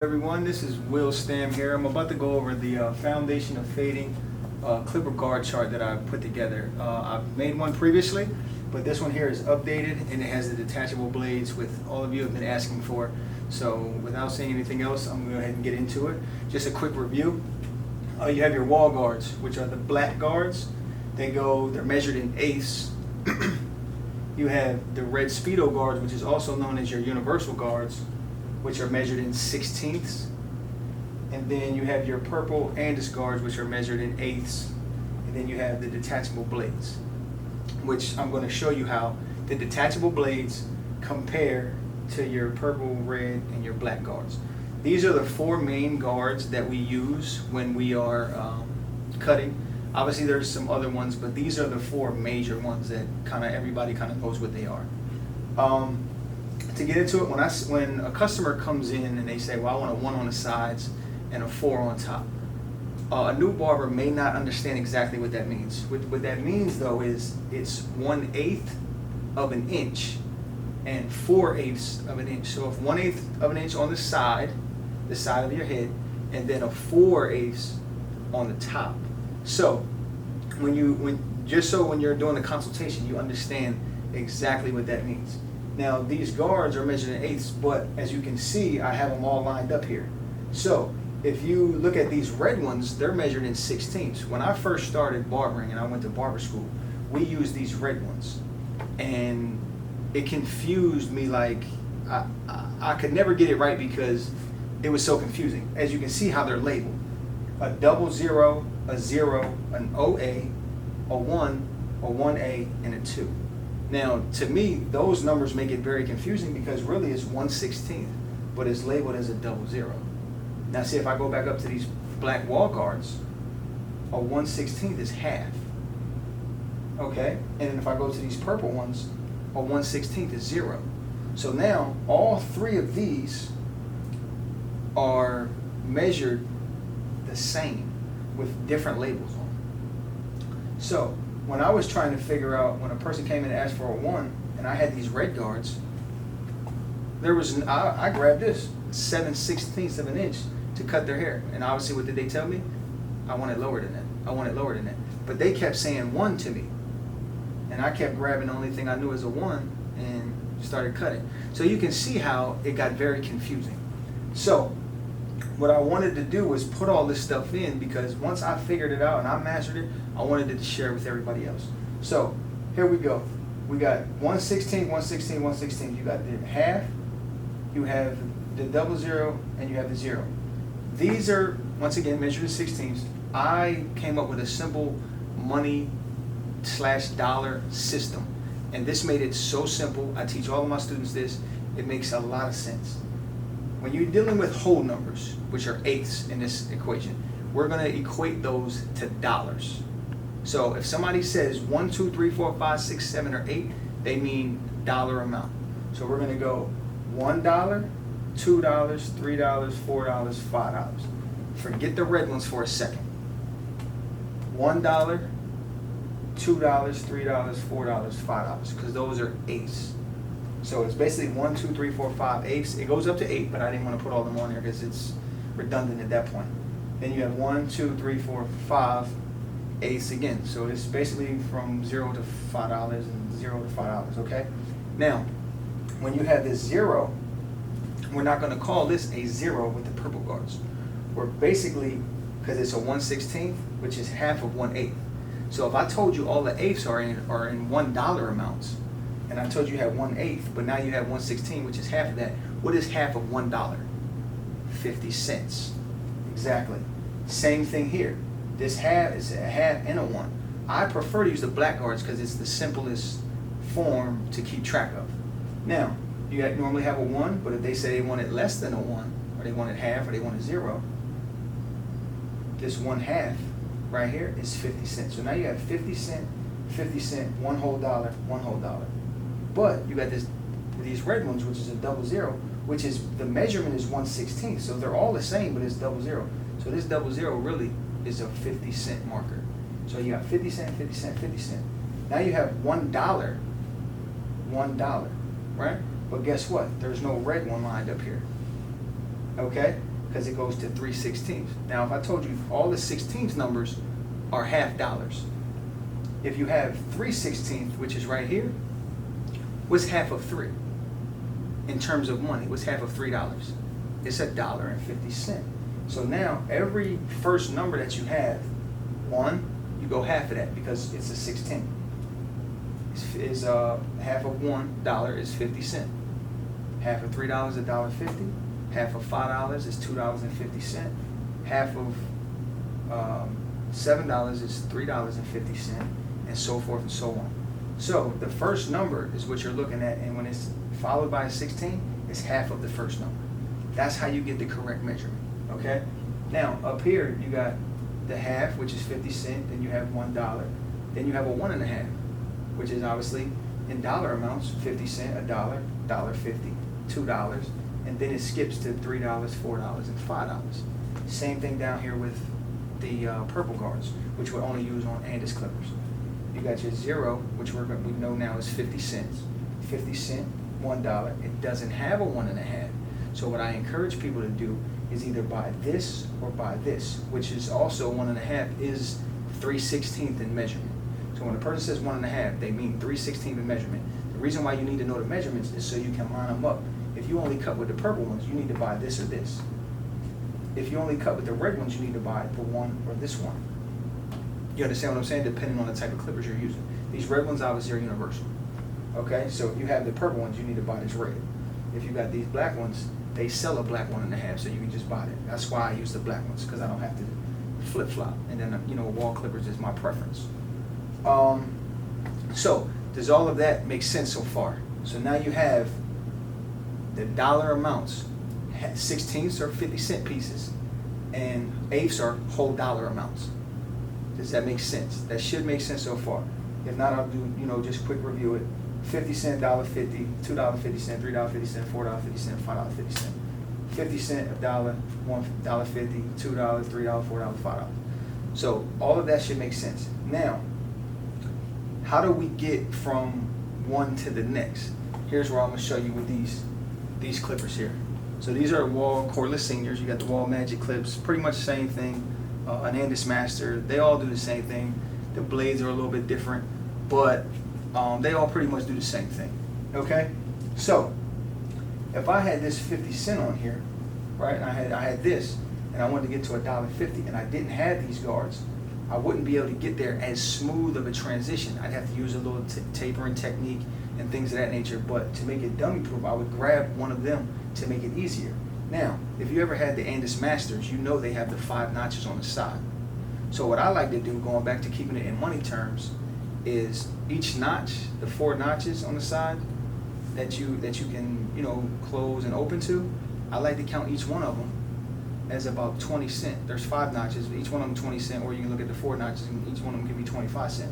Everyone, this is Will Stamm here. I'm about to go over the foundation of fading clipper guard chart that I put together. I've made one previously, but this one here is updated and it has the detachable blades with all of you have been asking for. So without saying anything else, I'm going to go ahead and get into it. Just a quick review. You have your wall guards, which are the black guards. They're measured in eighths. You have the red Speedo guards, which is also known as your universal guards, which are measured in sixteenths. And then you have your purple Andis guards, which are measured in eighths. And then you have the detachable blades, which I'm going to show you how the detachable blades compare to your purple, red, and your black guards. These are the four main guards that we use when we are cutting. Obviously there's some other ones, but these are the four major ones that everybody knows what they are. To get into it, when a customer comes in and they say, well, I want a 1 on the sides and a 4 on top, a new barber may not understand exactly what that means. What that means though is it's 1/8 of an inch and 4/8 of an inch. So if 1/8 of an inch on the side of your head, and then a 4/8 on the top. So when you're doing the consultation, you understand exactly what that means. Now these guards are measured in eighths, but as you can see, I have them all lined up here. So if you look at these red ones, they're measured in sixteenths. When I first started barbering and I went to barber school, we used these red ones, and it confused me. Like I could never get it right because it was so confusing. As you can see how they're labeled: a 00, a 0, an OA, a 1, a 1A, and a 2. Now, to me, those numbers make it very confusing because really it's 1/16, but it's labeled as a 00. Now, see, if I go back up to these black wall guards, a 1/16 is half. Okay? And if I go to these purple ones, a 1/16 is 0. So now, all three of these are measured the same with different labels on them. So, when I was trying to figure out, when a person came in and asked for a 1, and I had these red guards, I grabbed this 7/16 of an inch to cut their hair. And obviously, what did they tell me? I want it lower than that. I want it lower than that. But they kept saying 1 to me. And I kept grabbing the only thing I knew as a 1 and started cutting. So you can see how it got very confusing. So what I wanted to do was put all this stuff in, because once I figured it out and I mastered it, I wanted to share it with everybody else. So here we go. We got 1/16, 1/16, 1/16. You got the half, you have the 00, and you have the 0. These are, once again, measured in sixteenths. I came up with a simple money/dollar system. And this made it so simple. I teach all of my students this. It makes a lot of sense. When you're dealing with whole numbers, which are eighths in this equation, we're going to equate those to dollars. So if somebody says 1, 2, 3, 4, 5, 6, 7, or 8, they mean dollar amount. So we're going to go $1, $2, $3, $4, $5. Forget the red ones for a second. $1, $2, $3, $4, $5, because those are eighths. So it's basically 1, 2, 3, 4, 5 eighths. It goes up to 8, but I didn't want to put all them on there because it's redundant at that point. Then you have 1, 2, 3, 4, 5 eighths again. So it's basically from 0 to $5 and 0 to $5. Okay. Now, when you have this 0, we're not going to call this a 0 with the purple guards. We're basically, because it's a 1/16, which is half of 1/8. So if I told you all the eighths are in $1 amounts, and I told you had 1/8, but now you have 1/16, which is half of that. What is half of $1? 50 cents. Exactly. Same thing here. This half is a half and a 1. I prefer to use the black guards because it's the simplest form to keep track of. Now, you normally have a 1, but if they say they want it less than a 1, or they want it half, or they want it 0, this 1/2 right here is 50 cents. So now you have 50 cent, 50 cent, $1 whole dollar, $1 whole dollar. But you got these red ones, which is a 00, which is, the measurement is 1/16. So they're all the same, but it's 00. So this 00 really is a 50 cent marker. So you got 50 cent, 50 cent, 50 cent. Now you have $1, $1, right? But guess what? There's no red one lined up here. Okay? because it goes to 3/16. Now, if I told you all the 16th numbers are half dollars, if you have 3/16, which is right here, what's half of 3? In terms of money, what's half of $3? It's $1.50. So now every first number that you have, 1, you go half of that because it's a 16. Is half of $1 is 50 cents. Half of $3 is $1.50. Half of $5 is $2.50. Half of $7 is $3.50, and so forth and so on. So the first number is what you're looking at, and when it's followed by a 16, it's half of the first number. That's how you get the correct measurement. Okay. Now up here you got the half, which is 50 cents. Then you have $1. Then you have a 1.5, which is obviously in dollar amounts, 50 cents, $1, $1.50, $2, and then it skips to $3, $4, and $5. Same thing down here with the purple guards, which we'll only use on Andis clippers. You got your 0, which we know now is 50 cents. 50 cents, $1. It doesn't have a 1.5. So what I encourage people to do is either buy this or buy this, which is also 1.5 is 3/16 in measurement. So when a person says 1.5, they mean 3/16 in measurement. The reason why you need to know the measurements is so you can line them up. If you only cut with the purple ones, you need to buy this or this. If you only cut with the red ones, you need to buy the one or this one. You understand what I'm saying? Depending on the type of clippers you're using. These red ones obviously are universal. Okay, so if you have the purple ones, you need to buy this red. If you got these black ones, they sell a black 1.5, so you can just buy it. That's why I use the black ones, because I don't have to flip-flop. And then, wall clippers is my preference. So does all of that make sense so far? So now you have the dollar amounts. 16ths are 50-cent pieces, and 8ths are whole dollar amounts. Does that make sense? That should make sense so far. If not, I'll do, just quick review it. 50 cent, $1.50, $2.50, $3.50, $4.50, $5.50. 50 cent, $1, $1.50, $2, $3, $4, $5. So all of that should make sense. Now, how do we get from one to the next? Here's where I'm going to show you with these clippers here. So these are wall cordless seniors. You got the wall magic clips, pretty much the same thing. An Andis Master, they all do the same thing. The blades are a little bit different, but they all pretty much do the same thing. Okay, so if I had this 50 cent on here, right, and I had this, and I wanted to get to $1.50, and I didn't have these guards, I wouldn't be able to get there as smooth of a transition. I'd have to use a little tapering technique and things of that nature. But to make it dummy proof, I would grab one of them to make it easier. Now, if you ever had the Andis Masters, you know they have the 5 notches on the side. So what I like to do, going back to keeping it in money terms, is each notch, the 4 notches on the side that you can close and open to, I like to count each one of them as about 20 cents. There's 5 notches, each one of them 20 cents, or you can look at the 4 notches and each one of them can be 25 cents.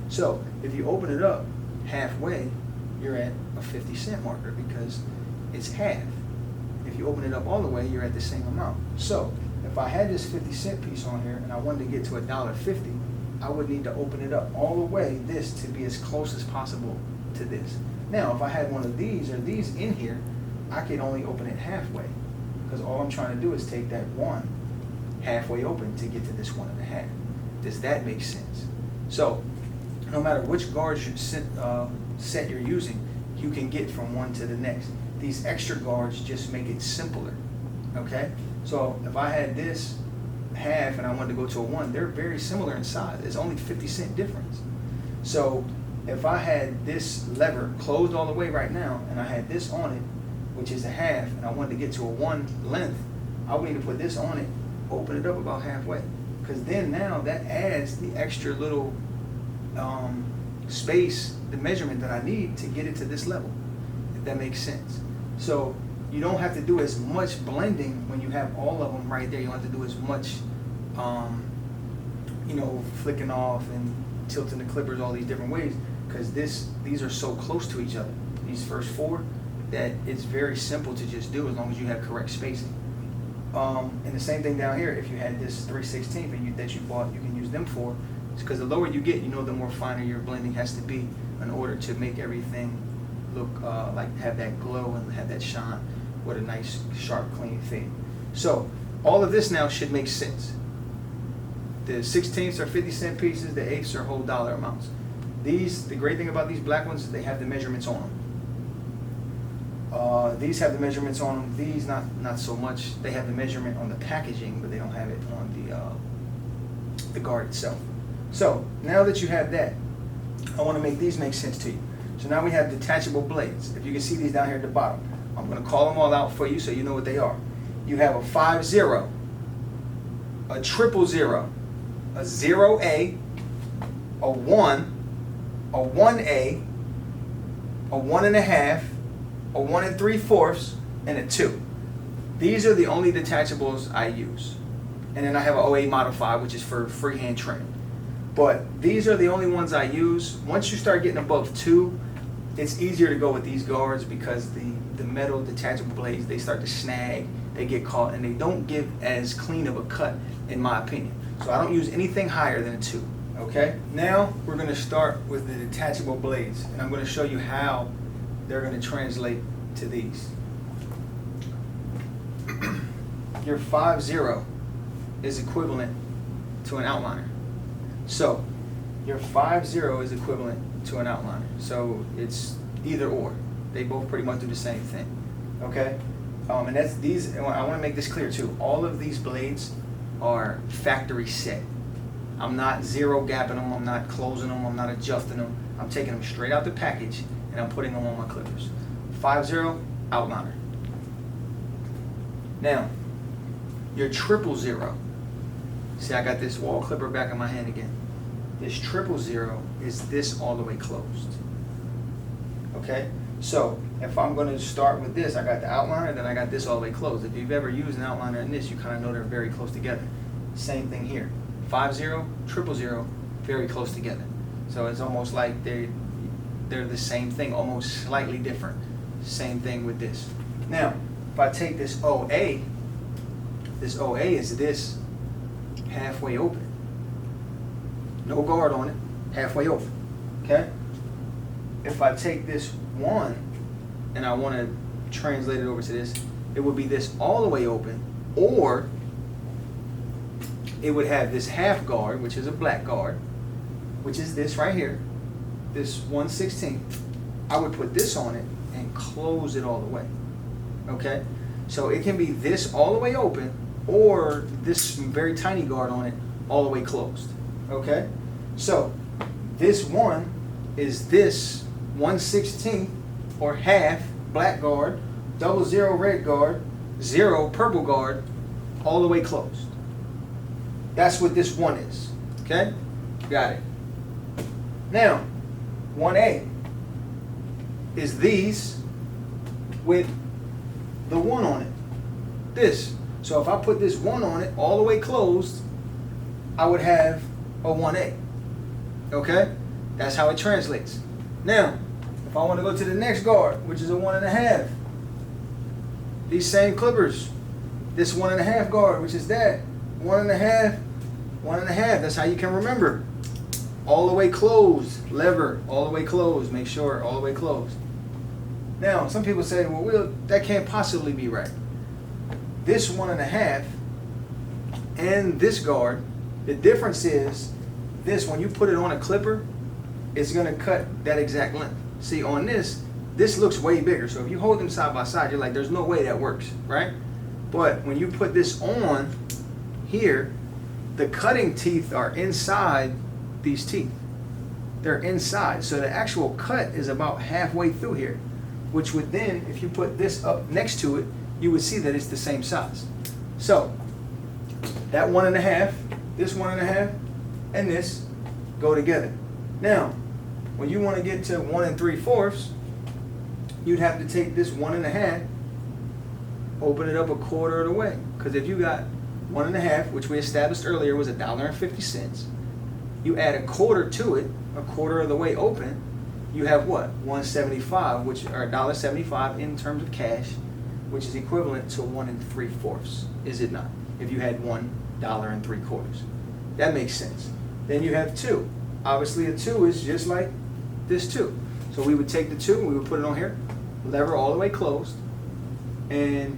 So if you open it up halfway, you're at a 50 cent marker because it's half. If you open it up all the way, you're at the same amount. So if I had this 50 cent piece on here and I wanted to get to $1.50, I would need to open it up all the way, this, to be as close as possible to this. Now, if I had one of these or these in here, I could only open it halfway, because all I'm trying to do is take that one halfway open to get to this 1.5. Does that make sense? So no matter which guards you set you're using, you can get from one to the next. These extra guards just make it simpler. Okay, so if I had this half and I wanted to go to a 1, they're very similar in size. It's only 50 cent difference. So if I had this lever closed all the way right now and I had this on it, which is a half, and I wanted to get to a 1 length, I would need to put this on it, open it up about halfway, because then now that adds the extra little space, the measurement that I need to get it to this level, if that makes sense. So you don't have to do as much blending when you have all of them right there. You don't have to do as much flicking off and tilting the clippers all these different ways, because these are so close to each other, these first 4, that it's very simple to just do as long as you have correct spacing. And the same thing down here, if you had this 3/16 that you bought, you can use them for, because the lower you get, the more finer your blending has to be in order to make everything look like have that glow and have that shine with a nice, sharp, clean fade. So all of this now should make sense. The 16ths are 50-cent pieces, the 8ths are whole dollar amounts. The great thing about these black ones is they have the measurements on them. These have the measurements on them. These not so much. They have the measurement on the packaging, but they don't have it on the guard itself. So now that you have that, I want to make these make sense to you. So now we have detachable blades. If you can see these down here at the bottom, I'm going to call them all out for you so you know what they are. You have a 5-0, a 000, a 0A, a 1, a 1A, a 1.5, a 1 3/4, and a 2. These are the only detachables I use. And then I have an 08 modified, which is for freehand trimming. But these are the only ones I use. Once you start getting above 2, it's easier to go with these guards because the metal detachable blades, they start to snag, they get caught, and they don't give as clean of a cut, in my opinion. So I don't use anything higher than a 2. Okay? Now we're going to start with the detachable blades, and I'm going to show you how they're going to translate to these. Your 5-0 is equivalent to an outliner. So your 5-0 is equivalent to an outliner. So it's either or. They both pretty much do the same thing. Okay? And that's these. I want to make this clear too. All of these blades are factory set. I'm not zero gapping them. I'm not closing them. I'm not adjusting them. I'm taking them straight out the package and I'm putting them on my clippers. 5-0 outliner. Now your 000. See, I got this wall clipper back in my hand again. This 000 is this all the way closed. Okay? So if I'm going to start with this, I got the outliner, then I got this all the way closed. If you've ever used an outliner in this, you kind of know they're very close together. Same thing here. 5-0, 000, very close together. So it's almost like they're the same thing, almost slightly different. Same thing with this. Now, if I take this OA is this halfway open. No guard on it, halfway open. Okay? If I take this 1 and I want to translate it over to this, it would be this all the way open, or it would have this half guard, which is a black guard, which is this right here, this 1/16. I would put this on it and close it all the way. Okay? So it can be this all the way open, or this very tiny guard on it all the way closed. Okay? So this one is this 1/16 or half black guard, 00 red guard, 0 purple guard, all the way closed. That's what this one is. Okay? Got it. Now, 1A is these with the 1 on it. This. So if I put this 1 on it all the way closed, I would have a 1A. Okay? That's how it translates. Now, if I want to go to the next guard, which is a 1.5, these same clippers, this 1.5 guard, which is that 1.5, 1.5. That's how you can remember. All the way closed, lever, all the way closed. Make sure all the way closed. Now, some people say, well, that can't possibly be right. This 1.5 and this guard, the difference is this, when you put it on a clipper, it's going to cut that exact length. See, on this looks way bigger. So if you hold them side by side, you're like, there's no way that works, right? But when you put this on here, the cutting teeth are inside these teeth. They're inside. So the actual cut is about halfway through here, which would then, if you put this up next to it, you would see that it's the same size. So that 1.5, this 1.5, and this go together. Now, when you want to get to 1 3/4, you'd have to take this 1.5, open it up a quarter of the way. Because if you got 1.5, which we established earlier was $1.50, you add a quarter to it, a quarter of the way open, you have what? 175, which are $1.75 in terms of cash, which is equivalent to 1 3/4, is it not? If you had $1 3/4. That makes sense. Then you have 2. Obviously a 2 is just like this 2. So we would take the 2, we would put it on here, lever all the way closed, and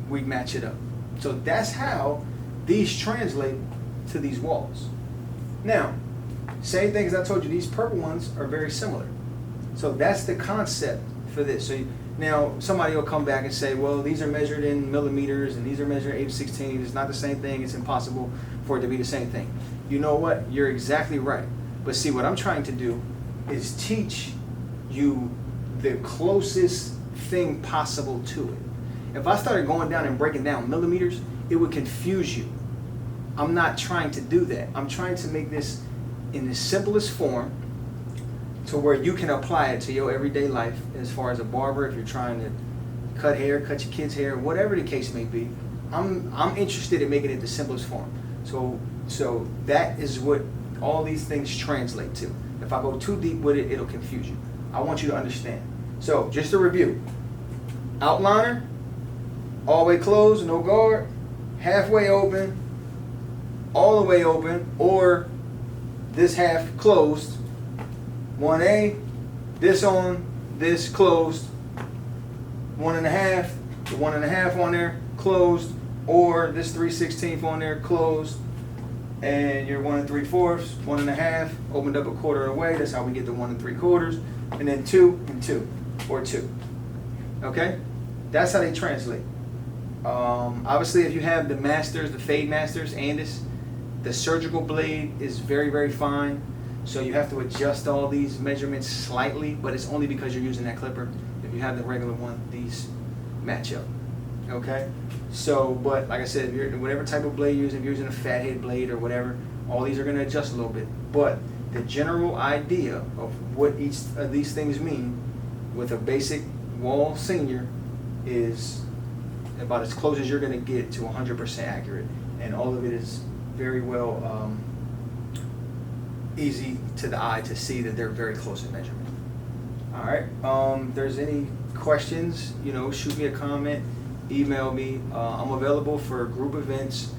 we'd match it up. So that's how these translate to these walls. Now, same thing as I told you, these purple ones are very similar. So that's the concept for this. So now somebody will come back and say, well, these are measured in millimeters and these are measured in 8/16. It's not the same thing. It's impossible for it to be the same thing. You know what? You're exactly right. But see, what I'm trying to do is teach you the closest thing possible to it. If I started going down and breaking down millimeters, it would confuse you. I'm not trying to do that. I'm trying to make this in the simplest form to where you can apply it to your everyday life as far as a barber, if you're trying to cut hair, cut your kids' hair, whatever the case may be. I'm interested in making it the simplest form. So that is what all these things translate to. If I go too deep with it, it'll confuse you. I want you to understand. So just to review, outliner, all the way closed, no guard, halfway open, all the way open, or this half closed, 1A, this on, this closed, 1.5, the 1.5 on there closed, or this 3/16 on there closed, and your 1 3/4, 1.5, opened up a quarter away. That's how we get the 1 3/4, and then 2 and 2, or 2. Okay, that's how they translate. Obviously, if you have the masters, the fade masters, Andis, the surgical blade is very, very fine. So you have to adjust all these measurements slightly, but it's only because you're using that clipper. If you have the regular one, these match up. Okay? So, but like I said, if you're whatever type of blade you're using, if you're using a fathead blade or whatever, all these are going to adjust a little bit. But the general idea of what each of these things mean with a basic wall senior is about as close as you're going to get to 100% accurate. And all of it is very well easy to the eye to see that they're very close in measurement. All right. If there's any questions, shoot me a comment, email me. I'm available for group events,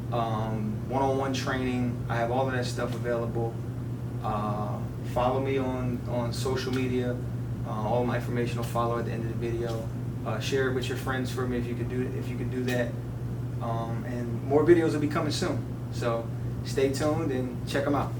one-on-one training. I have all of that stuff available. Follow me on social media. All my information will follow at the end of the video. Share it with your friends for me if you could do that. And more videos will be coming soon. So stay tuned and check them out.